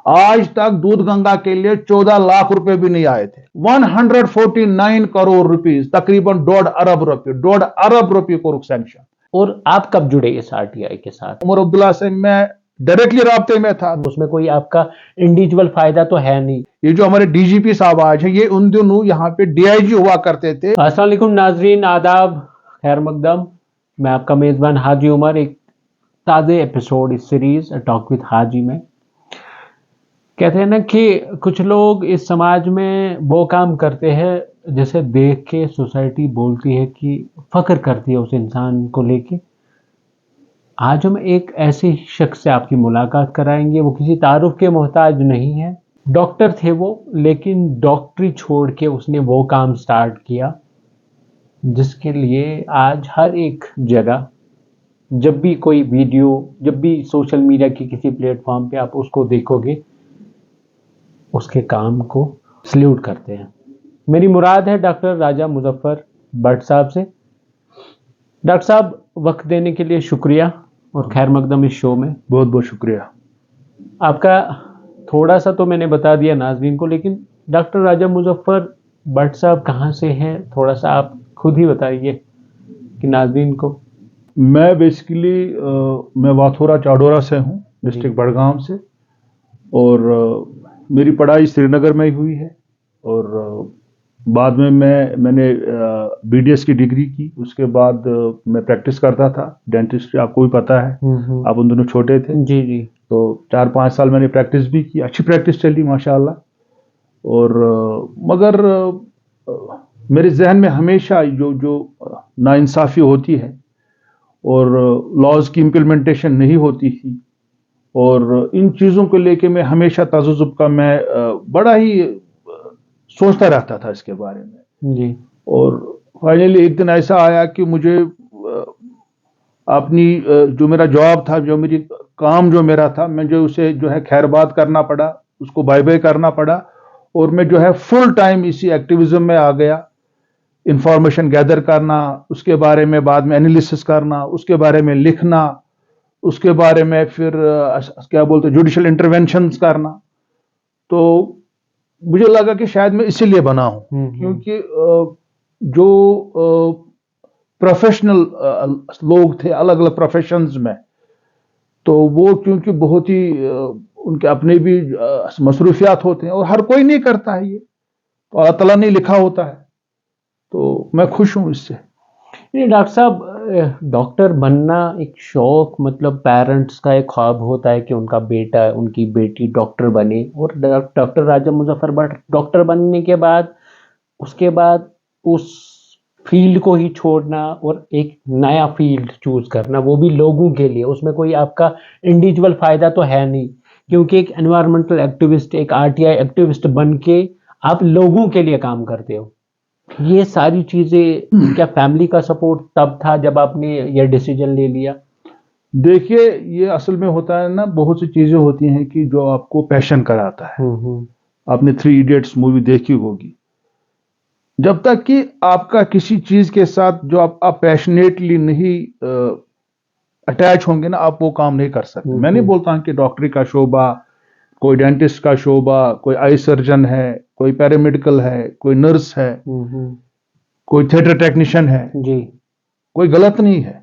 आज तक दूध गंगा के लिए 14 लाख रुपए भी नहीं आए थे। 149 करोड़ रुपीस, तकरीबन 1.5 अरब रुपए को सैंक्शन। और आप कब जुड़े इस आरटीआई के साथ? उमर अब्दुल्ला से मैं डायरेक्टली राब्ते में था। उसमें कोई आपका इंडिविजुअल फायदा तो है नहीं। ये जो हमारे डीजीपी साहब आज हैं, ये उन दिनों यहाँ पे डीआईजी हुआ करते थे। अस्सलाम वालेकुम नाजरीन, आदाब, खैर मकदम। मैं आपका मेज़बान हाजी उमर, एक ताज़े एपिसोड इस सीरीज़ टॉक विद हाजी में। कहते हैं ना कि कुछ लोग इस समाज में वो काम करते हैं जैसे देख के सोसाइटी बोलती है कि फ़ख्र करती है उस इंसान को लेके। आज हम एक ऐसे शख्स से आपकी मुलाकात कराएंगे, वो किसी तारुफ के मोहताज नहीं है। डॉक्टर थे वो, लेकिन डॉक्टरी छोड़ के उसने वो काम स्टार्ट किया जिसके लिए आज हर एक जगह, जब भी कोई वीडियो, जब भी सोशल मीडिया के किसी प्लेटफॉर्म पे आप उसको देखोगे, उसके काम को सल्यूट करते हैं। मेरी मुराद है डॉक्टर राजा मुजफ्फर भट्ट साहब से। डॉक्टर साहब, वक्त देने के लिए शुक्रिया और खैर मकदम इस शो में। बहुत बहुत शुक्रिया आपका। थोड़ा सा तो मैंने बता दिया नाजरीन को, लेकिन डॉक्टर राजा मुजफ्फर भट्ट साहब कहाँ से हैं, थोड़ा सा आप खुद ही बताइए कि नाजरीन को। मैं बेसिकली मैं वाथोरा चाडोरा से हूँ, डिस्ट्रिक्ट बड़गाम से। और मेरी पढ़ाई श्रीनगर में ही हुई है। और बाद में मैंने बीडीएस की डिग्री की। उसके बाद मैं प्रैक्टिस करता था डेंटिस्ट्री, आपको भी पता है, आप उन दोनों छोटे थे। जी जी। तो 4-5 साल मैंने प्रैक्टिस भी की, अच्छी प्रैक्टिस चली माशाल्लाह। और मगर मेरे जहन में हमेशा जो नाइंसाफ़ी होती है और लॉज की इम्प्लीमेंटेशन नहीं होती थी, और इन चीज़ों को लेके मैं हमेशा तजुज़ुब का मैं बड़ा ही सोचता रहता था इसके बारे में जी। और फाइनली एक दिन ऐसा आया कि मुझे अपनी जो मेरा जॉब था, जो मेरी काम जो मेरा था, मैं जो उसे जो है खैरबाद करना पड़ा, उसको बाय बाय करना पड़ा। और मैं जो है फुल टाइम इसी एक्टिविज्म में आ गया। इंफॉर्मेशन गैदर करना, उसके बारे में बाद में एनालिसिस करना, उसके बारे में लिखना, उसके बारे में फिर क्या बोलते जुडिशियल इंटरवेंशंस करना। तो मुझे लगा कि शायद मैं इसीलिए बना हूं, क्योंकि जो प्रोफेशनल लोग थे अलग अलग प्रोफेशंस में, तो वो क्योंकि बहुत ही उनके अपने भी मसरूफियात होते हैं और हर कोई नहीं करता है ये, तो अल्लाह ताला ने लिखा होता है। तो मैं खुश हूं इससे। डॉक्टर साहब, डॉक्टर बनना एक शौक, मतलब पेरेंट्स का एक ख्वाब होता है कि उनका बेटा, उनकी बेटी डॉक्टर बने। और डॉक्टर राजा मुजफ्फर भट्ट डॉक्टर बनने के बाद, उसके बाद उस फील्ड को ही छोड़ना और एक नया फील्ड चूज करना, वो भी लोगों के लिए, उसमें कोई आपका इंडिविजुअल फायदा तो है नहीं, क्योंकि एक एनवायरमेंटल एक्टिविस्ट, एक आरटीआई एक्टिविस्ट बन के आप लोगों के लिए काम करते हो। ये सारी चीजें, क्या फैमिली का सपोर्ट तब था जब आपने ये डिसीजन ले लिया? देखिए, ये असल में होता है ना, बहुत सी चीजें होती हैं कि जो आपको पैशन कराता है। आपने 3 इडियट्स मूवी देखी होगी। जब तक कि आपका किसी चीज के साथ जो आप पैशनेटली नहीं अटैच होंगे ना, आप वो काम नहीं कर सकते। मैं नहीं बोलता हूं कि डॉक्टरी का शोबा, कोई डेंटिस्ट का शोबा, कोई आई सर्जन है, कोई पैरामेडिकल है, कोई नर्स है, कोई थिएटर टेक्नीशियन है जी, कोई गलत नहीं है।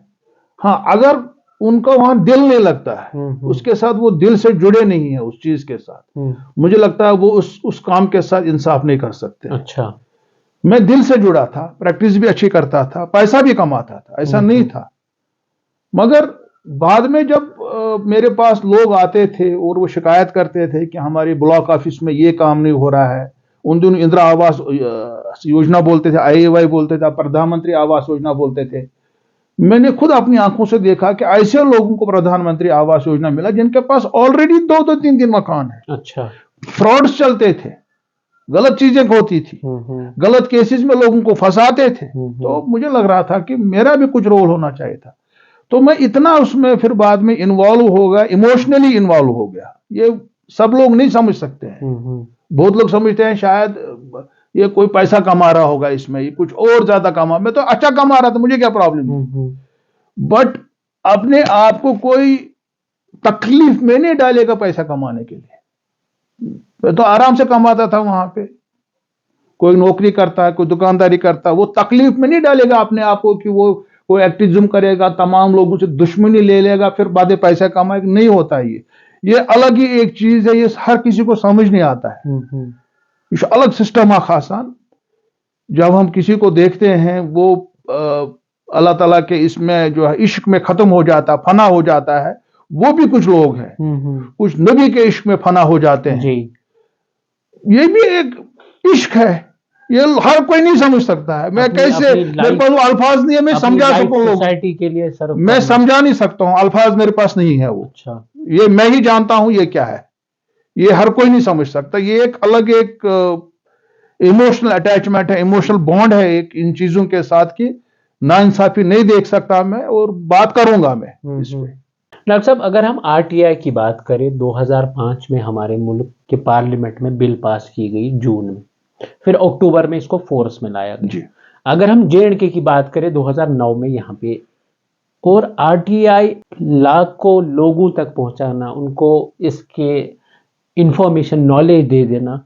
हाँ, अगर उनका वहां दिल नहीं लगता है, उसके साथ वो दिल से जुड़े नहीं है उस चीज के साथ, मुझे लगता है वो उस काम के साथ इंसाफ नहीं कर सकते। अच्छा। मैं दिल से जुड़ा था, प्रैक्टिस भी अच्छी करता था, पैसा भी कमाता था, ऐसा नहीं था। मगर बाद में जब मेरे पास लोग आते थे और वो शिकायत करते थे कि हमारी ब्लॉक ऑफिस में ये काम नहीं हो रहा है, उन दिनों इंदिरा आवास योजना बोलते थे, IAY बोलते थे, प्रधानमंत्री आवास योजना बोलते थे। मैंने खुद अपनी आंखों से देखा कि ऐसे लोगों को प्रधानमंत्री आवास योजना मिला जिनके पास ऑलरेडी 2-2, 3-3 मकान है। अच्छा। फ्रॉड्स चलते थे, गलत चीजें होती थी, गलत केसेस में लोगों को फंसाते थे। तो मुझे लग रहा था कि मेरा भी कुछ रोल होना चाहिए था। तो मैं इतना उसमें फिर बाद में इन्वॉल्व हो गया, इमोशनली इन्वॉल्व हो गया। ये सब लोग नहीं समझ सकते हैं। बहुत लोग समझते हैं शायद ये कोई पैसा कमा रहा होगा इसमें, ये कुछ और ज्यादा कमा, मैं तो अच्छा कमा रहा था, मुझे क्या प्रॉब्लम है। बट अपने आप को कोई तकलीफ में नहीं डालेगा पैसा कमाने के लिए। मैं तो आराम से कमाता था वहां पे। कोई नौकरी करता है, कोई दुकानदारी करता है, वो तकलीफ में नहीं डालेगा अपने आप को कि वो एक्टिज्म करेगा, तमाम लोगों से दुश्मनी ले लेगा, फिर बाद में पैसा कमाएगा। नहीं होता है ये अलग ही एक चीज है, ये हर किसी को समझ नहीं आता है। ये अलग सिस्टम है खासान। जब हम किसी को देखते हैं वो अल्लाह ताला के इसमें जो है इश्क में खत्म हो जाता, फना हो जाता है, वो भी कुछ लोग हैं। कुछ नबी के इश्क में फना हो जाते हैं जी। ये भी एक इश्क है, ये हर कोई नहीं समझ सकता है। मैं कैसे, मेरे पास वो अल्फाज नहीं है मैं समझा सकूं लोगों सोसाइटी के लिए सर्व, मैं समझा नहीं सकता हूं, अल्फाज मेरे पास नहीं है वो। अच्छा, ये मैं ही जानता हूं ये क्या है, ये हर कोई नहीं समझ सकता। ये एक अलग एक इमोशनल अटैचमेंट है, इमोशनल बॉन्ड है एक इन चीजों के साथ की नाइंसाफी नहीं देख सकता मैं, और बात करूंगा मैं इस पे। डॉक्टर साहब, अगर हम आरटीआई की बात करें, 2005 में हमारे मुल्क के पार्लियामेंट में बिल पास की गई जून में, फिर अक्टूबर में इसको फोर्स में लाया गया। अगर हम जे&के की बात करें 2009 में यहाँ पे, और आरटीआई लाखों लोगों तक पहुंचाना, उनको इसके इंफॉर्मेशन नॉलेज दे देना।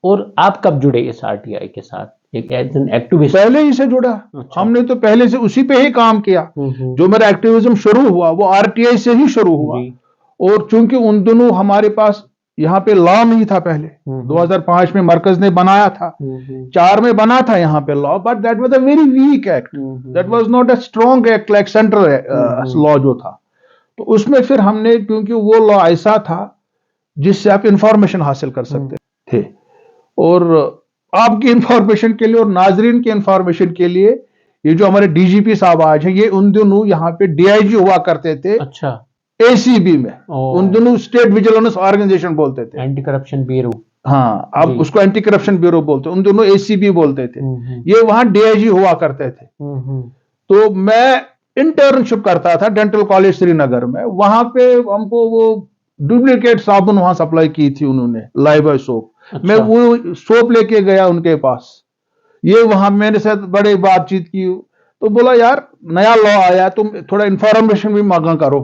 और आप कब जुड़े इस आरटीआई के साथ? एक एक्टिविस्ट पहले ही से जुड़ा। अच्छा। हमने तो पहले से उसी पे ही काम किया। जो मेरा एक्टिविज्म शुरू हुआ वो आरटीआई से ही शुरू हुआ। और चूंकि उन दिनों हमारे पास यहाँ पे लॉ नहीं था पहले, 2005 में मरकज ने बनाया था, 4 में बना था यहाँ पे law, but that was a very weak act, that was not a strong act like central law जो था। तो उसमें फिर हमने, क्योंकि वो लॉ ऐसा था जिससे आप इंफॉर्मेशन हासिल कर सकते थे, और आपकी इंफॉर्मेशन के लिए और नाजरीन की इंफॉर्मेशन के लिए, ये जो हमारे डीजीपी साहब आज हैं, ये उन दिनों यहाँ पे डीआईजी हुआ करते थे। अच्छा। एसीबी में, उन दिनों स्टेट विजिलेंस ऑर्गेनाइजेशन बोलते थे, एंटी करप्शन ब्यूरो। हाँ, अब उसको एंटी करप्शन ब्यूरो बोलते, उन दोनों एसीबी बोलते थे। ये वहां डीआईजी हुआ करते थे। तो मैं इंटर्नशिप करता था डेंटल कॉलेज श्रीनगर में। वहां पे हमको वो डुप्लीकेट साबुन वहां सप्लाई की थी उन्होंने, लाइबॉय सोप। अच्छा। मैं वो सोप लेके गया उनके पास, ये वहां मेरे साथ बड़े बातचीत की, तो बोला यार नया लॉ आया, तुम थोड़ा इंफॉर्मेशन भी मांगा करो,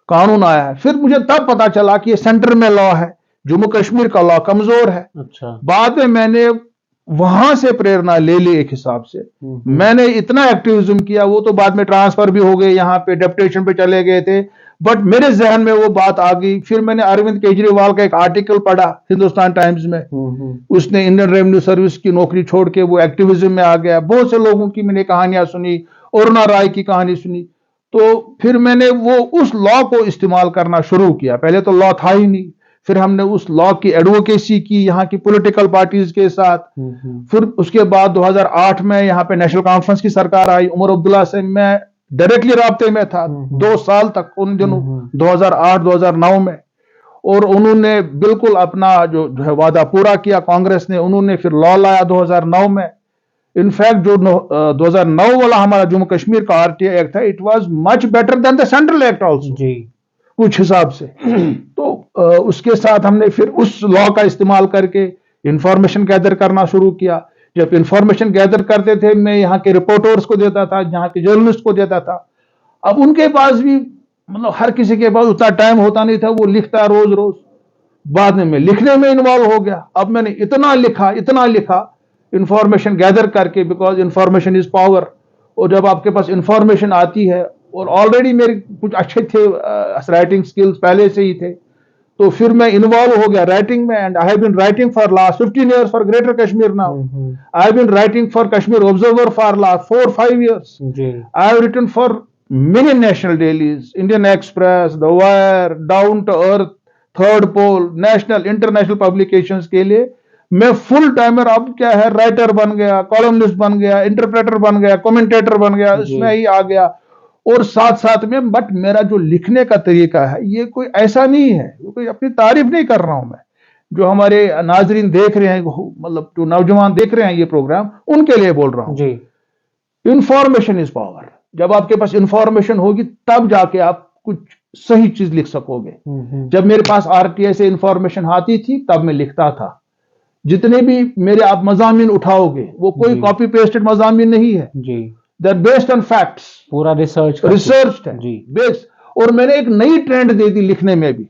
कानून आया है। फिर मुझे तब पता चला कि ये सेंटर में लॉ है, जम्मू कश्मीर का लॉ कमजोर है। अच्छा। बाद में मैंने वहां से प्रेरणा ले ली एक हिसाब से। मैंने इतना एक्टिविज्म किया, वो तो बाद में ट्रांसफर भी हो गए, यहाँ पे डेपुटेशन पे चले गए थे, बट मेरे जहन में वो बात आ गई। फिर मैंने अरविंद केजरीवाल का एक आर्टिकल पढ़ा हिंदुस्तान टाइम्स में, उसने इंडियन रेवेन्यू सर्विस की नौकरी छोड़ के वो एक्टिविज्म में आ गया। बहुत से लोगों की मैंने कहानियां सुनी, अरुणा राय की कहानी सुनी। तो फिर मैंने वो उस लॉ को इस्तेमाल करना शुरू किया। पहले तो लॉ था ही नहीं, फिर हमने उस लॉ की एडवोकेसी की यहाँ की पॉलिटिकल पार्टीज के साथ। फिर उसके बाद 2008 में यहाँ पे नेशनल कॉन्फ्रेंस की सरकार आई, उमर अब्दुल्ला से मैं डायरेक्टली राब्ते में था 2 साल तक उन दिनों, 2008-2009 में। और उन्होंने बिल्कुल अपना जो है वादा पूरा किया कांग्रेस ने। उन्होंने फिर लॉ लाया 2009 में। इनफैक्ट जो 2009 वाला हमारा जम्मू कश्मीर का आरटीआई एक्ट था, it was much better than the central act also जी, कुछ हिसाब से। तो उसके साथ हमने फिर उस लॉ का इस्तेमाल करके इंफॉर्मेशन गैदर करना शुरू किया। जब इंफॉर्मेशन गैदर करते थे, मैं यहाँ के रिपोर्टर्स को देता था, यहाँ के जर्नलिस्ट को देता था। अब उनके पास भी, मतलब हर किसी के पास उतना टाइम होता नहीं था, वो लिखता रोज रोज। बाद में मैं लिखने में इन्वॉल्व हो गया। अब मैंने इतना लिखा इंफॉर्मेशन गैदर करके, बिकॉज इंफॉर्मेशन इज पावर। और जब आपके पास इंफॉर्मेशन आती है, और ऑलरेडी मेरे कुछ अच्छे थे राइटिंग स्किल्स पहले से ही थे, तो फिर मैं इन्वॉल्व हो गया राइटिंग में। And I have been writing for last 15 years for Greater Kashmir now. I have been writing for Kashmir Observer for last 4-5 years। I have written for many national dailies, Indian Express, The Wire, Down to Earth, Third Pole, national international publications के लिए मैं full timer, अब क्या है, writer बन गया, columnist बन गया, इंटरप्रेटर बन गया, कमेंटेटर बन गया, इसमें ही आ गया। और साथ साथ में, बट मेरा जो लिखने का तरीका है ये कोई ऐसा नहीं है, कोई अपनी तारीफ नहीं कर रहा हूं मैं। जो हमारे नाजरीन देख रहे हैं, मतलब जो नौजवान देख रहे हैं ये प्रोग्राम, उनके लिए बोल रहा हूं जी। Information is power. जब आपके पास इंफॉर्मेशन होगी तब जाके आप कुछ सही चीज लिख सकोगे। जब मेरे पास आरटीआई से इंफॉर्मेशन आती थी तब मैं लिखता था। जितने भी मेरे आप मजामीन उठाओगे वो कोई कॉपी पेस्टेड मजामीन नहीं है जी, they are based on facts, पूरा रिसर्च है जी, बेस्ड। और मैंने एक नई ट्रेंड दे दी लिखने में भी।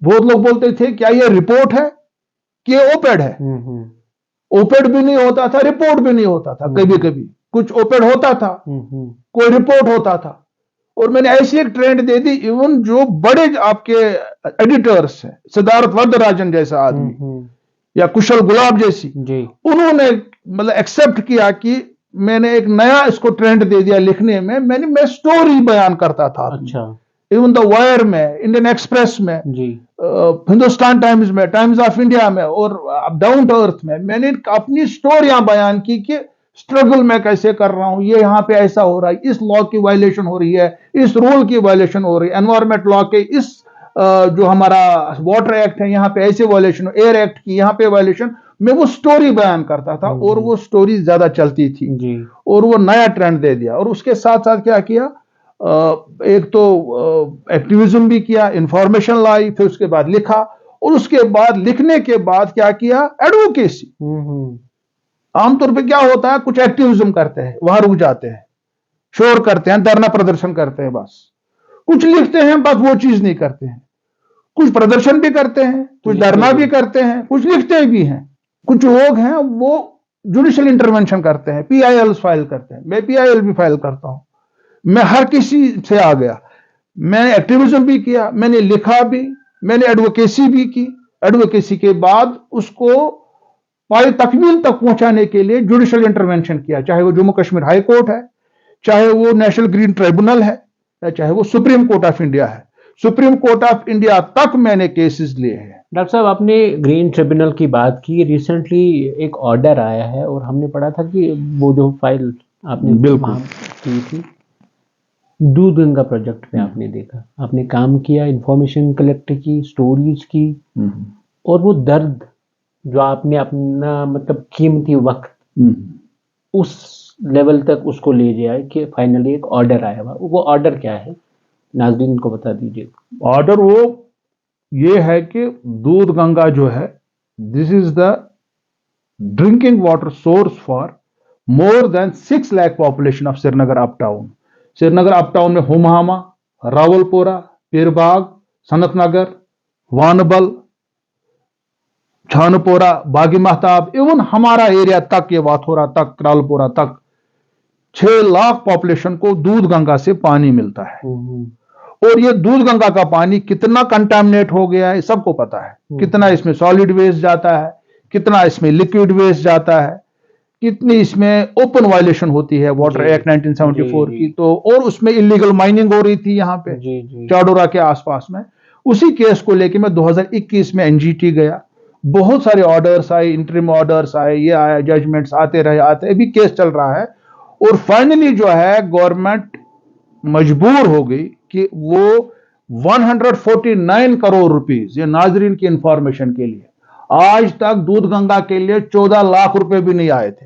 बहुत लोग बोलते थे क्या ये रिपोर्ट है कि ये ओपेड है। ओपेड भी नहीं होता था, रिपोर्ट भी नहीं होता था, कभी कभी कुछ ओपेड होता था, कोई रिपोर्ट होता था। और मैंने ऐसी एक ट्रेंड दे दी, इवन जो बड़े आपके एडिटर्स हैं, सिद्धार्थ वरदराजन जैसा आदमी या कुशल गुलाब जैसी, उन्होंने मतलब एक्सेप्ट किया कि मैंने एक नया इसको ट्रेंड दे दिया लिखने में। मैं स्टोरी बयान करता था। अच्छा। इवन द वायर में, इंडियन एक्सप्रेस में, हिंदुस्तान टाइम्स में, टाइम्स ऑफ इंडिया में और डाउन टू अर्थ में मैंने अपनी स्टोरियां बयान की कि स्ट्रगल मैं कैसे कर रहा हूं, ये यहां पे ऐसा हो रहा है, इस लॉ की वायलेशन हो रही है, इस रूल की वायलेशन हो रही है, एनवायरमेंट लॉ के इस जो हमारा वाटर एक्ट है यहां पे ऐसे वायलेशन, एयर एक्ट की यहां पे वायलेशन। मैं वो स्टोरी बयान करता था और वो स्टोरी ज्यादा चलती थी और वो नया ट्रेंड दे दिया। और उसके साथ साथ क्या किया, एक तो एक्टिविज्म भी किया, इंफॉर्मेशन लाई, फिर उसके बाद लिखा, और उसके बाद लिखने के बाद क्या किया, एडवोकेसी। आमतौर पे क्या होता है, कुछ एक्टिविज्म करते हैं, वहां रुक जाते हैं, शोर करते हैं, धरना प्रदर्शन करते हैं, बस कुछ लिखते हैं, बस वो चीज नहीं करते हैं। कुछ प्रदर्शन भी करते हैं, कुछ धरना भी करते हैं, कुछ लिखते भी हैं। कुछ लोग हैं वो जुडिशियल इंटरवेंशन करते हैं, PIL फाइल करते हैं। मैं PIL भी फाइल करता हूं। मैं हर किसी से आ गया, मैंने एक्टिविज्म भी किया, मैंने लिखा भी, मैंने एडवोकेसी भी की। एडवोकेसी के बाद उसको पाए तकमील तक पहुंचाने के लिए जुडिशियल इंटरवेंशन किया, चाहे वो जम्मू कश्मीर हाई कोर्ट है, चाहे वो नेशनल ग्रीन ट्राइब्यूनल है, चाहे वो सुप्रीम कोर्ट ऑफ इंडिया है। सुप्रीम कोर्ट ऑफ इंडिया तक मैंने केसेस लिए हैं। डॉक्टर साहब, आपने ग्रीन ट्रिब्यूनल की बात की, रिसेंटली एक ऑर्डर आया है और हमने पढ़ा था कि वो जो फाइल आपने बिल्कुल की थी दूध गंगा प्रोजेक्ट पे, आपने देखा, आपने काम किया, इंफॉर्मेशन कलेक्ट की, स्टोरीज की, और वो दर्द जो आपने अपना मतलब कीमती वक्त उस लेवल तक उसको ले जाए कि फाइनली एक ऑर्डर आया हुआ। वो ऑर्डर क्या है, नाज़रीन को बता दीजिए। ऑर्डर वो ये है कि दूध गंगा जो है, this is the drinking water source for more than 6 lakh population of Srinagar up town. Srinagar up town में हुमामा, रावलपुरा, पीरबाग, सनत नगर, वानबल, छानपोरा, बागी महताब, इवन हमारा एरिया तक, ये वाथोरा तक, रावलपुरा तक 6 लाख पॉपुलेशन को दूध गंगा से पानी मिलता है। और ये दूध गंगा का पानी कितना कंटामिनेट हो गया है सबको पता है। कितना इसमें सॉलिड वेस्ट जाता है, कितना इसमें लिक्विड वेस्ट जाता है, कितनी इसमें ओपन वायलेशन होती है वाटर एक्ट 1974 की। तो और उसमें इलीगल माइनिंग हो रही थी यहाँ पे चाडोरा के आसपास में। उसी केस को लेके मैं 2021 में NGT गया, बहुत सारे ऑर्डर्स आए, इंटरिम ऑर्डर्स आए, ये आया, जजमेंट्स आते रहे, अभी केस चल रहा है। और फाइनली जो है गवर्नमेंट मजबूर हो गई कि वो 149 करोड़ रुपीस, ये नाजरीन की इंफॉर्मेशन के लिए, आज तक दूध गंगा के लिए 14 लाख रुपए भी नहीं आए थे,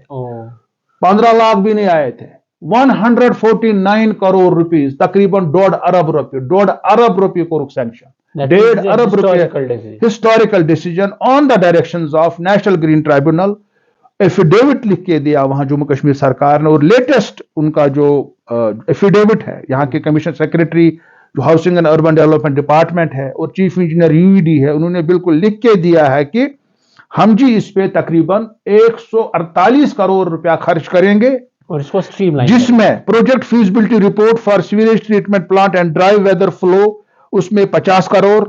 15 लाख भी नहीं आए थे। 149 करोड़ रुपीस, तकरीबन 1.5 अरब रुपए, 1.5 अरब रुपए को सैंक्शन, 1.5 अरब रुपए historical decision on the directions of national green tribunal. Affidavit लिख के दिया वहां जम्मू कश्मीर सरकार ने, और लेटेस्ट उनका जो एफिडेविट है यहाँ के कमिश्नर सेक्रेटरी जो housing and urban development department है और चीफ इंजीनियर UED है, उन्होंने बिल्कुल लिख के दिया है कि हम जी इस पे तकरीबन 148 करोड़ रुपया खर्च करेंगे, और इसको स्ट्रीमलाइन, जिसमें project feasibility report for sewage treatment plant and dry weather flow उसमें 50 करोड़,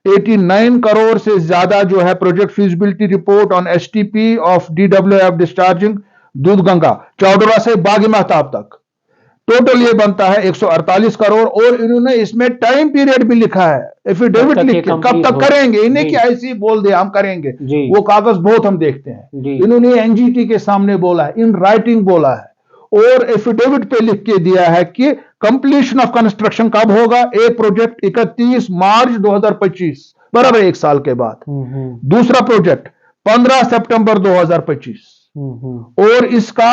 89 करोड़ से ज्यादा जो है project feasibility report on STP of DWF discharging दूध गंगा चौडोरा से बागी महताब तक। टोटल ये बनता है 148 करोड़। और इन्होंने इसमें टाइम पीरियड भी लिखा है, एफिडेविट लिख के, कब तक करेंगे। इन्हें क्या ऐसे ही बोल दिया हम करेंगे, वो कागज बहुत हम देखते हैं। इन्होंने NGT के सामने बोला है, इन राइटिंग बोला है, और एफिडेविट पे लिख के दिया है कि कंप्लीशन ऑफ कंस्ट्रक्शन कब होगा। एक प्रोजेक्ट 31 मार्च 2025, बराबर 1 साल के बाद। दूसरा प्रोजेक्ट 15 सितंबर 2025, और इसका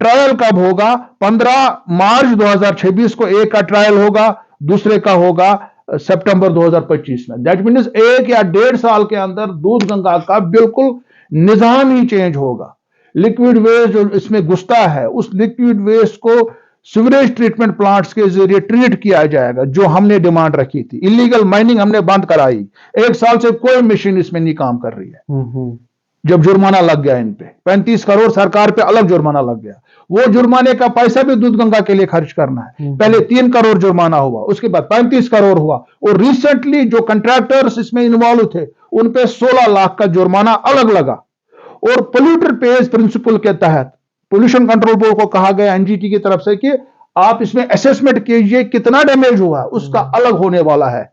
ट्रायल कब होगा, 15 मार्च 2026 को एक का ट्रायल होगा, दूसरे का होगा सितंबर 2025 में। दैट मीन्स 1 या 1.5 साल के अंदर दूध गंगा का बिल्कुल निजाम ही चेंज होगा। लिक्विड वेस्ट जो इसमें घुसता है, उस लिक्विड वेस्ट को सीवरेज ट्रीटमेंट प्लांट्स के जरिए ट्रीट किया जाएगा, जो हमने डिमांड रखी थी। इलीगल माइनिंग हमने बंद कराई। 1 साल से कोई मशीन इसमें नहीं काम कर रही है। जब जुर्माना लग गया इन पे 35 करोड़ सरकार पे अलग जुर्माना लग गया, वो जुर्माने का पैसा भी दूध गंगा के लिए खर्च करना है। पहले 3 करोड़ जुर्माना हुआ, उसके बाद 35 करोड़ हुआ, और रिसेंटली जो कंट्रैक्टर्स इसमें इन्वॉल्व थे उन पे 16 लाख का जुर्माना अलग लगा। और पोल्यूटर पेज प्रिंसिपल के तहत पोल्यूशन कंट्रोल बोर्ड को कहा गया एनजीटी की तरफ से कि आप इसमें असेसमेंट कीजिए कितना डैमेज हुआ, उसका अलग होने वाला है।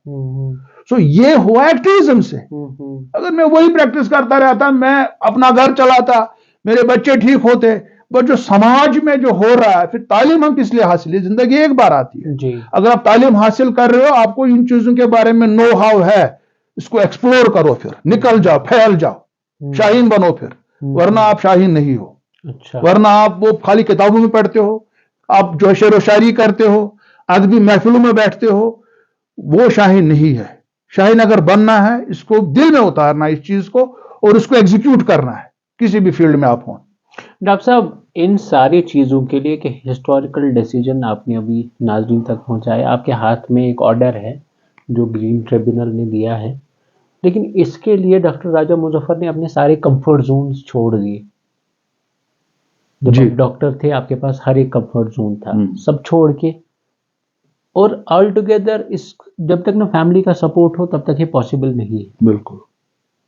सो ये हुआ एक्टिविज्म से। अगर मैं वही प्रैक्टिस करता रहता, मैं अपना घर चलाता, मेरे बच्चे ठीक होते, बट जो समाज में जो हो रहा है, फिर तालीम हम किस लिए हासिल है? जिंदगी एक बार आती है जी। अगर आप तालीम हासिल कर रहे हो, आपको इन चीजों के बारे में नो हाउ है, इसको एक्सप्लोर करो, फिर निकल जाओ, फैल जाओ, शाहीन बनो फिर, वरना आप शाहीन नहीं हो। अच्छा। वरना आप वो खाली किताबों में पढ़ते हो, आप जो शेर व शायरी करते हो, अदबी महफिलों में बैठते हो, वो शाहीन नहीं है। शाहीन अगर बनना है, इसको दिल में उतारना इस चीज को, और इसको एग्जीक्यूट करना है, किसी भी फील्ड में आप हो। डॉक्टर साहब, इन सारी चीज़ों के लिए कि हिस्टोरिकल डिसीजन आपने अभी नाज़रीन तक पहुंचाया, आपके हाथ में एक ऑर्डर है जो ग्रीन ट्रिब्यूनल ने दिया है, लेकिन इसके लिए डॉक्टर राजा मुजफ्फर ने अपने सारे कंफर्ट जोन्स छोड़ दिए। जब आप डॉक्टर थे, आपके पास हर एक कंफर्ट जोन था, सब छोड़ के, और ऑल टुगेदर इस जब तक ना फैमिली का सपोर्ट हो तब तक ये पॉसिबल नहीं है। बिल्कुल।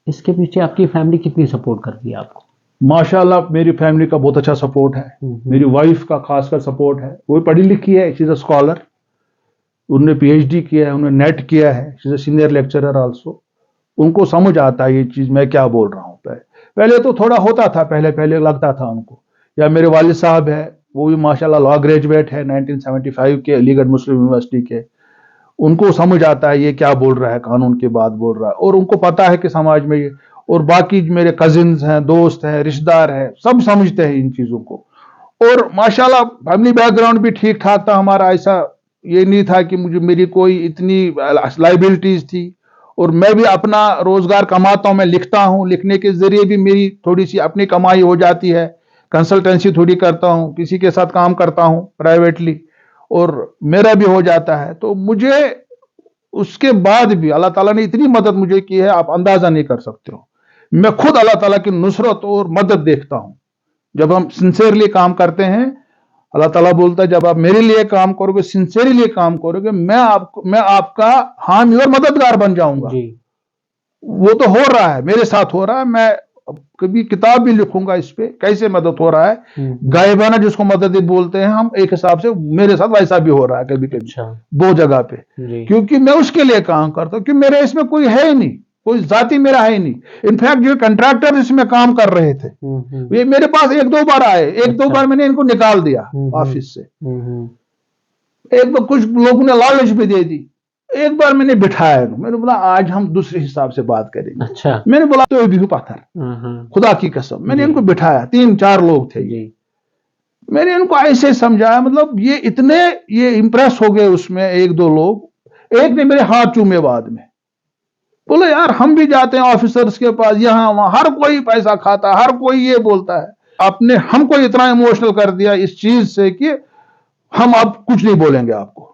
इसके पीछे आपकी फैमिली कितनी सपोर्ट करती है आपको? माशाल्लाह मेरी फैमिली का बहुत अच्छा सपोर्ट है। मेरी वाइफ का खासकर सपोर्ट है। वो पढ़ी लिखी है, शी इज अ स्कॉलर, उन्होंने पीएचडी किया है, उन्होंने नेट किया है, she is a senior lecturer also. उनको समझ आता है ये चीज मैं क्या बोल रहा हूँ। पहले तो थोड़ा होता था, पहले लगता था उनको। या मेरे वालिद साहब है, वो भी माशाल्लाह लॉ ग्रेजुएट है 1975 के अलीगढ़ मुस्लिम यूनिवर्सिटी के। उनको समझ आता है ये क्या बोल रहा है, कानून की बात बोल रहा है, और उनको पता है कि समाज में ये, और बाकी मेरे कजिन्स हैं, दोस्त हैं, रिश्तेदार हैं, सब समझते हैं इन चीजों को। और माशाल्लाह फैमिली बैकग्राउंड भी ठीक ठाक था हमारा। ऐसा ये नहीं था कि मुझे मेरी कोई इतनी लाइबिलिटीज थी, और मैं भी अपना रोजगार कमाता हूं, मैं लिखता हूं, लिखने के जरिए भी मेरी थोड़ी सी अपनी कमाई हो जाती है। कंसल्टेंसी थोड़ी करता हूं, किसी के साथ काम करता हूं प्राइवेटली, और मेरा भी हो जाता है। तो मुझे उसके बाद भी अल्लाह ताला ने इतनी मदद मुझे की है, आप अंदाजा नहीं कर सकते हो। मैं खुद अल्लाह ताला की नुसरत और मदद देखता हूं। जब हम सिंसियरली काम करते हैं, अल्लाह ताला बोलता है जब आप मेरे लिए काम करोगे, सिंसियरली काम करोगे, मैं आपका हामी और मददगार बन जाऊंगा। वो तो हो रहा है, मेरे साथ हो रहा है। मैं कभी किताब भी लिखूंगा इस पे, कैसे मदद हो रहा है। गायबाना जिसको मदद बोलते हैं हम, एक हिसाब से मेरे साथ वैसा भी हो रहा है कभी कभी। अच्छा। 2 जगह पे, क्योंकि मैं उसके लिए काम करता हूं, क्योंकि मेरे इसमें कोई है ही नहीं, कोई जाति मेरा है ही नहीं। इनफैक्ट जो कंट्रैक्टर इसमें काम कर रहे थे, ये मेरे पास 1-2 बार आए, 1-2 बार मैंने इनको निकाल दिया ऑफिस से। एक बार कुछ लोगों ने लालच भी दे दी। एक बार मैंने बिठाया, मैंने बोला आज हम दूसरे हिसाब से बात करेंगे। अच्छा। मैंने बोला तो भी पत्थर, खुदा की कसम। मैंने इनको बिठाया, 3-4 लोग थे ये। मैंने इनको ऐसे समझाया, मतलब ये इतने ये इंप्रेस हो गए उसमें 1-2 लोग। एक ने मेरे हाथ चूमे बाद में, बोले यार हम भी जाते हैं ऑफिसर्स के पास, यहां वहां हर कोई पैसा खाता, हर कोई ये बोलता है। आपने हमको इतना इमोशनल कर दिया इस चीज से कि हम अब कुछ नहीं बोलेंगे आपको।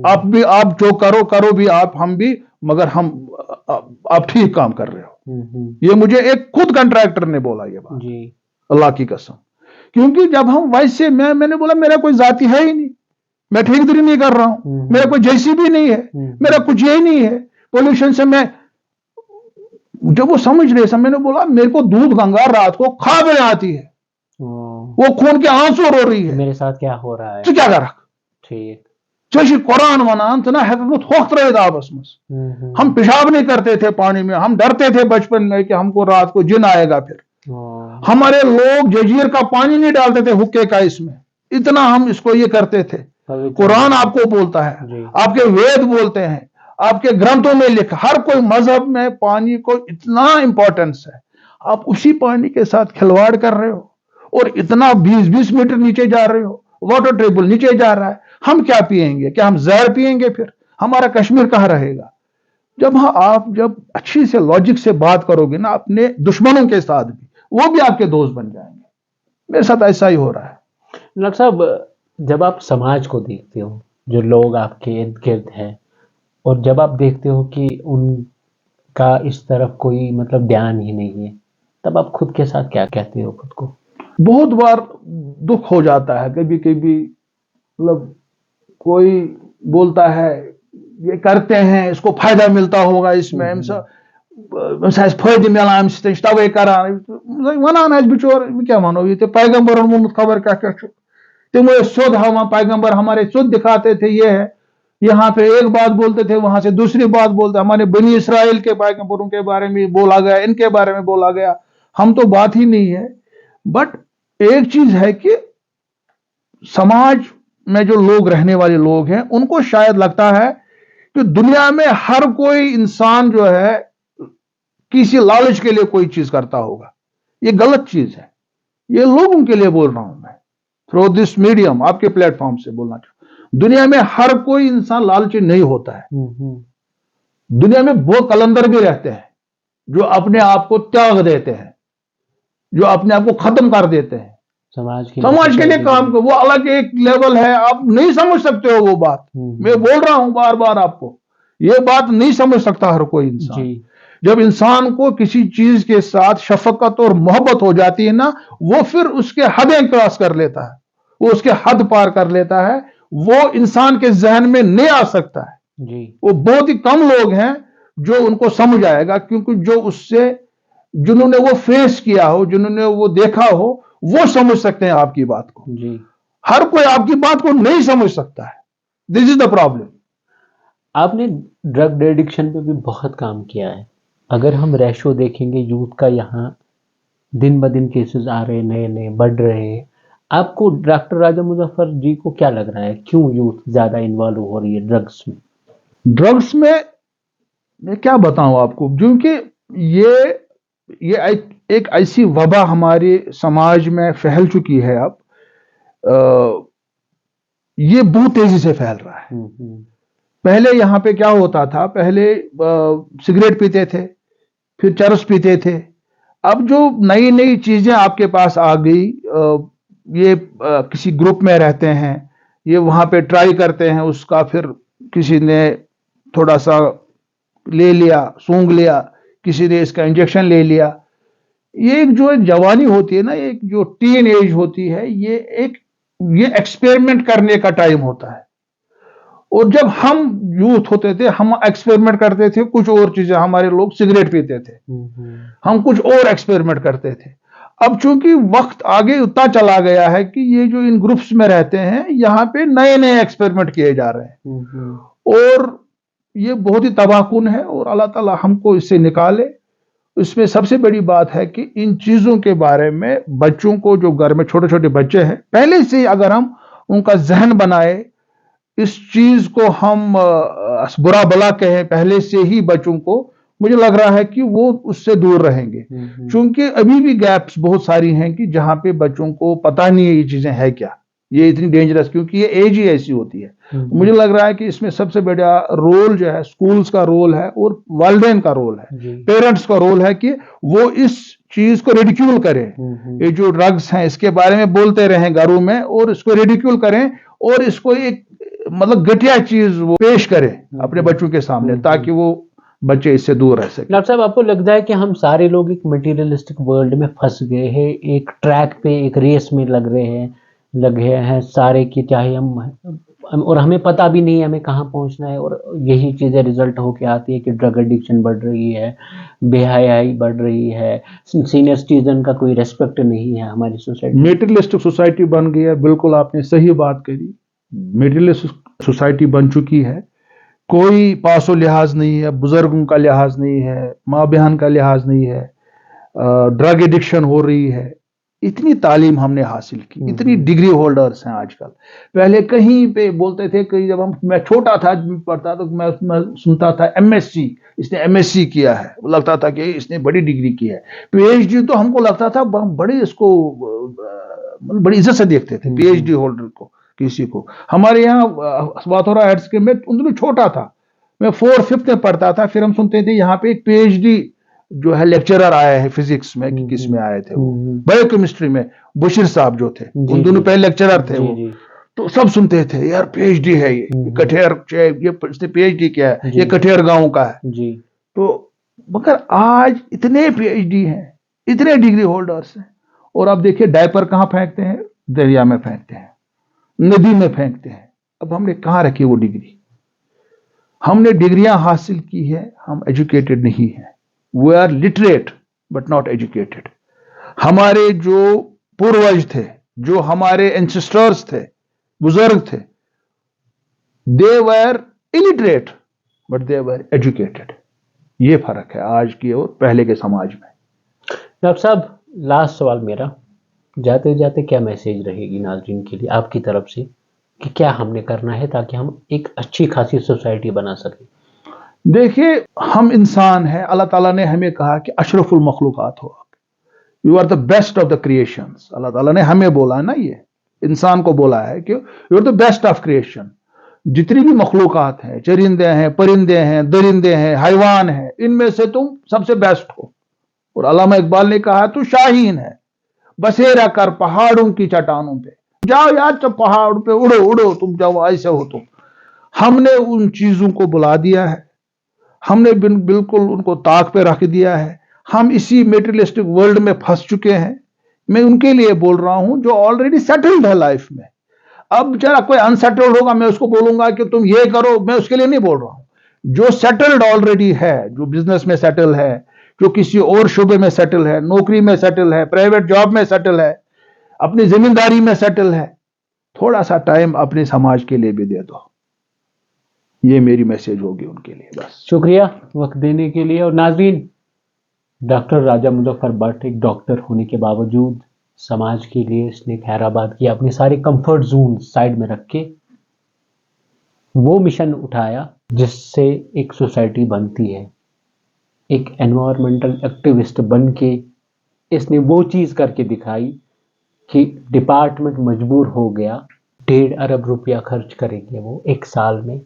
आप भी, आप जो करो भी आप, हम भी, मगर हम आप ठीक काम कर रहे हो। ये मुझे एक खुद कंट्रैक्टर ने बोला ये बात, अल्लाह की कसम। क्योंकि जब हम वैसे, मैंने बोला मेरा कोई जाति है ही नहीं, मैं ठेकेदारी नहीं कर रहा हूं, मेरा कोई जैसी भी नहीं है, मेरा कुछ यही नहीं है। पोल्यूशन से मैं, जब वो समझ रहे, मैंने बोला मेरे को दूध गंगा रात को खाब आती है, वो खून के आंसू रो रही है, मेरे साथ क्या हो रहा है, तो क्या कर। ठीक। कुरान वनान तना आपस में। हम पेशाब नहीं करते थे पानी में, हम डरते थे बचपन में कि हमको रात को जिन आएगा। फिर हमारे लोग जजीर का पानी नहीं डालते थे हुक्के का इसमें, इतना हम इसको ये करते थे। कुरान आपको बोलता है, आपके वेद बोलते हैं, आपके ग्रंथों में लिखा, हर कोई मजहब में पानी को इतना इंपॉर्टेंस है। आप उसी पानी के साथ खिलवाड़ कर रहे हो, और इतना 20-20 मीटर नीचे जा रहे हो, वाटर टेबल नीचे जा रहा है। हम क्या पिएंगे? क्या हम जहर पिएंगे? फिर हमारा कश्मीर कहां रहेगा? आप जब अच्छी से लॉजिक से बात करोगे ना, अपने दुश्मनों के साथ भी, वो भी आपके दोस्त बन जाएंगे। मेरे साथ ऐसा ही हो रहा है। डॉक्टर साहब, जब आप समाज को देखते हो, जो लोग आपके इर्द गिर्द हैं, और जब आप देखते हो कि उनका इस तरफ कोई मतलब ध्यान ही नहीं है, तब आप खुद के साथ क्या कहते हो खुद को? बहुत बार दुख हो जाता है, कभी कभी मतलब कोई बोलता है ये करते हैं, इसको फायदा मिलता होगा इसमें, फायदे मिलान तवे करान वनान बिचोर क्या वनो ये पैगंबर वोनमुत खबर क्या तुम शोध हवा पैगंबर हमारे शुद्ध दिखाते थे, ये है यहाँ पे एक बात बोलते थे, वहां से दूसरी बात बोलते, हमारे बनी इसराइल के पैगंबरों के बारे में बोला गया, इनके बारे में बोला गया, हम तो बात ही नहीं है। बट एक चीज है कि समाज में जो लोग रहने वाले लोग हैं उनको शायद लगता है कि दुनिया में हर कोई इंसान जो है किसी लालच के लिए कोई चीज करता होगा। ये गलत चीज है। ये लोगों के लिए बोल रहा हूं मैं, थ्रू दिस मीडियम आपके प्लेटफॉर्म से बोलना चाहूं। दुनिया में हर कोई इंसान लालची नहीं होता है। दुनिया में वो कलंदर भी रहते हैं जो अपने आप को त्याग देते हैं, जो अपने आप को खत्म कर देते हैं समाज के लिए काम को। वो अलग एक लेवल है, आप नहीं समझ सकते हो वो बात। मैं बोल रहा हूं बार बार आपको, ये बात नहीं समझ सकता हर कोई इंसान। जब इंसान को किसी चीज के साथ शफकत और मोहब्बत हो जाती है ना, वो फिर उसके हदें क्रॉस कर लेता है, वो उसके हद पार कर लेता है, वो इंसान के जहन में नहीं आ सकता है जी। वो बहुत ही कम लोग हैं जो उनको समझ आएगा, क्योंकि जो उससे जिन्होंने वो फेस किया हो, जिन्होंने वो देखा हो, वो समझ सकते हैं आपकी बात को जी। हर कोई आपकी बात को नहीं समझ सकता है। This is the problem. आपने ड्रग एडिक्शन पे भी बहुत काम किया है। अगर हम रेशो देखेंगे यूथ का, यहाँ दिन ब दिन केसेस आ रहे, नए नए बढ़ रहे हैं। आपको डॉक्टर राजा मुजफ्फर जी को क्या लग रहा है, क्यों यूथ ज्यादा इन्वॉल्व हो रही है ड्रग्स में? ड्रग्स में मैं क्या बताऊं आपको, क्योंकि ये एक ऐसी वबा हमारे समाज में फैल चुकी है अब। ये बहुत तेजी से फैल रहा है। पहले यहां पे क्या होता था, पहले सिगरेट पीते थे, फिर चरस पीते थे। अब जो नई नई चीजें आपके पास आ गई, ये किसी ग्रुप में रहते हैं, ये वहां पे ट्राई करते हैं उसका, फिर किसी ने थोड़ा सा ले लिया, सूंघ लिया, किसी ने इसका इंजेक्शन ले लिया। ये एक जो एक जवानी होती है ना, एक जो टीन एज होती है, ये एक्सपेरिमेंट करने का टाइम होता है। और जब हम यूथ होते थे, हम एक्सपेरिमेंट करते थे कुछ और चीजें। हमारे लोग सिगरेट पीते थे, हम कुछ और एक्सपेरिमेंट करते थे। अब चूंकि वक्त आगे उतना चला गया है कि ये जो इन ग्रुप्स में रहते हैं, यहाँ पे नए नए एक्सपेरिमेंट किए जा रहे हैं, और ये बहुत ही तबाहकुन है। और अल्लाह ताला हमको इससे निकाले। इसमें सबसे बड़ी बात है कि इन चीजों के बारे में बच्चों को, जो घर में छोटे छोटे बच्चे हैं, पहले से ही अगर हम उनका जहन बनाए, इस चीज को हम बुरा भला कहें पहले से ही बच्चों को, मुझे लग रहा है कि वो उससे दूर रहेंगे। क्योंकि अभी भी गैप्स बहुत सारी हैं कि जहां पे बच्चों को पता नहीं है ये चीजें है क्या, ये इतनी डेंजरस, क्योंकि ये एज ही ऐसी होती है। मुझे लग रहा है कि इसमें सबसे बड़ा रोल जो है स्कूल्स का रोल है, और वालिदैन का रोल है, पेरेंट्स का रोल है कि वो इस चीज को रिडिक्यूल करें। ये जो ड्रग्स हैं इसके बारे में बोलते रहें घरों में, और इसको रिडिक्यूल करें, और इसको एक मतलब घटिया चीज वो पेश करें अपने बच्चों के सामने, ताकि वो बच्चे इससे दूर रह सके। डॉक्टर साहब, आपको लगता है कि हम सारे लोग एक मटेरियलिस्टिक वर्ल्ड में फंस गए हैं, एक ट्रैक पे, एक रेस में लगे हैं सारे की, चाहे हम और हमें पता भी नहीं है हमें कहाँ पहुंचना है, और यही चीजें रिजल्ट होके आती है कि ड्रग एडिक्शन बढ़ रही है, बेहयाई बढ़ रही है, सीनियर सिटीजन का कोई रेस्पेक्ट नहीं है हमारी सोसाइटी। मटेरियलिस्टिक सोसाइटी बन गई है, बिल्कुल आपने सही बात करी। मटेरियलिस्टिक सोसाइटी बन चुकी है, कोई पासो लिहाज नहीं है, बुजुर्गों का लिहाज नहीं है, माँ बहन का लिहाज नहीं है। ड्रग एडिक्शन हो रही है। इतनी तालीम हमने हासिल की, इतनी डिग्री होल्डर्स हैं आजकल। पहले कहीं पे बोलते थे कि जब मैं छोटा था पढ़ता तो मैं सुनता था एमएससी, इसने एमएससी किया है, लगता था कि इसने बड़ी डिग्री की है। पीएचडी तो हमको लगता था बड़े इसको बड़ी इज्जत से देखते थे पीएचडी होल्डर को, किसी को। हमारे यहाँ वाथोरा हायर स्कूल में उन छोटा था, मैं 4th-5th में पढ़ता था, फिर हम सुनते थे यहाँ पे एक पीएचडी जो है लेक्चरर आया है फिजिक्स में, कि किस में आए थे वो, बायोकेमिस्ट्री में, बशीर साहब जो थे, उन दोनों पहले लेक्चरर थे वो। तो सब सुनते थे यार पीएचडी है ये कठेर, ये इसने पीएचडी किया है, ये कठेर गांव का है जी। तो मगर आज इतने पीएचडी हैं, इतने डिग्री होल्डर्स हैं, और अब देखिए डायपर कहाँ फेंकते हैं? दरिया में फेंकते हैं, नदी में फेंकते हैं। अब हमने कहाँ रखी वो डिग्री? हमने डिग्रियां हासिल की है, हम एजुकेटेड नहीं है। We are literate but not educated. हमारे जो पूर्वज थे, जो हमारे एंसेस्टर्स थे, बुजुर्ग थे, they were illiterate but they were educated. ये फर्क है आज की और पहले के समाज में। डॉक्टर साहब, लास्ट सवाल मेरा, जाते जाते क्या मैसेज रहेगी नाज़रीन के लिए आपकी तरफ से कि क्या हमने करना है ताकि हम एक अच्छी खासी सोसाइटी बना सकें? देखिए, हम इंसान हैं, अल्लाह ताला ने हमें कहा कि अशरफुल मखलूकात हो, you are the best of the creations. अल्लाह ताला ने हमें बोला है ना, ये इंसान को बोला है कि you are the best of creation. जितनी भी मखलूकात हैं, चरिंदे हैं, परिंदे हैं, दरिंदे हैं, हैवान हैं, इनमें से तुम सबसे बेस्ट हो। और अल्लामा इकबाल ने कहा तू शाहीन है, बसेरा कर पहाड़ों की चट्टानों पे, जाओ यार तो पहाड़ पे उड़ो उड़ो, तुम जाओ ऐसे हो तुम। हमने उन चीजों को बुला दिया है, हमने बिल्कुल उनको ताक पे रख दिया है। हम इसी मेटेरियलिस्टिक वर्ल्ड में फंस चुके हैं। मैं उनके लिए बोल रहा हूं जो ऑलरेडी सेटल्ड है लाइफ में। अब जरा कोई अनसेटल्ड होगा, मैं उसको बोलूंगा कि तुम ये करो, मैं उसके लिए नहीं बोल रहा हूं। जो सेटल्ड ऑलरेडी है, जो बिजनेस में सेटल है, जो किसी और शुबे में सेटल है, नौकरी में सेटल है, प्राइवेट जॉब में सेटल है, अपनी जिम्मेदारी में सेटल है, थोड़ा सा टाइम अपने समाज के लिए भी दे दो। ये मेरी मैसेज होगी उनके लिए। बस शुक्रिया वक्त देने के लिए। और नाज़रीन, डॉक्टर राजा मुजफ्फर भट्ट एक डॉक्टर होने के बावजूद समाज के लिए इसने खैराबाद की अपने सारे कंफर्ट जोन साइड में रख के वो मिशन उठाया जिससे एक सोसाइटी बनती है। एक एनवायरमेंटल एक्टिविस्ट बन के इसने वो चीज़ करके दिखाई कि डिपार्टमेंट मजबूर हो गया 1.5 अरब रुपया खर्च करेंगे वो एक साल में।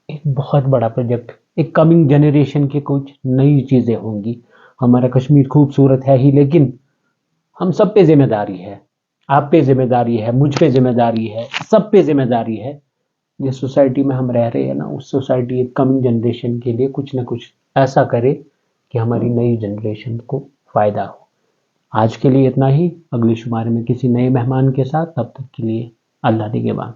एक बहुत बड़ा प्रोजेक्ट, एक कमिंग जनरेशन की कुछ नई चीज़ें होंगी। हमारा कश्मीर खूबसूरत है ही, लेकिन हम सब पे जिम्मेदारी है, आप पे जिम्मेदारी है, मुझ पे जिम्मेदारी है, सब पे जिम्मेदारी है। जिस सोसाइटी में हम रह रहे हैं ना, उस सोसाइटी एक कमिंग जनरेशन के लिए कुछ ना कुछ ऐसा करे कि हमारी नई जनरेशन को फ़ायदा हो। आज के लिए इतना ही, अगले शुमारे में किसी नए मेहमान के साथ, तब तक के लिए अल्लाह निगहबान।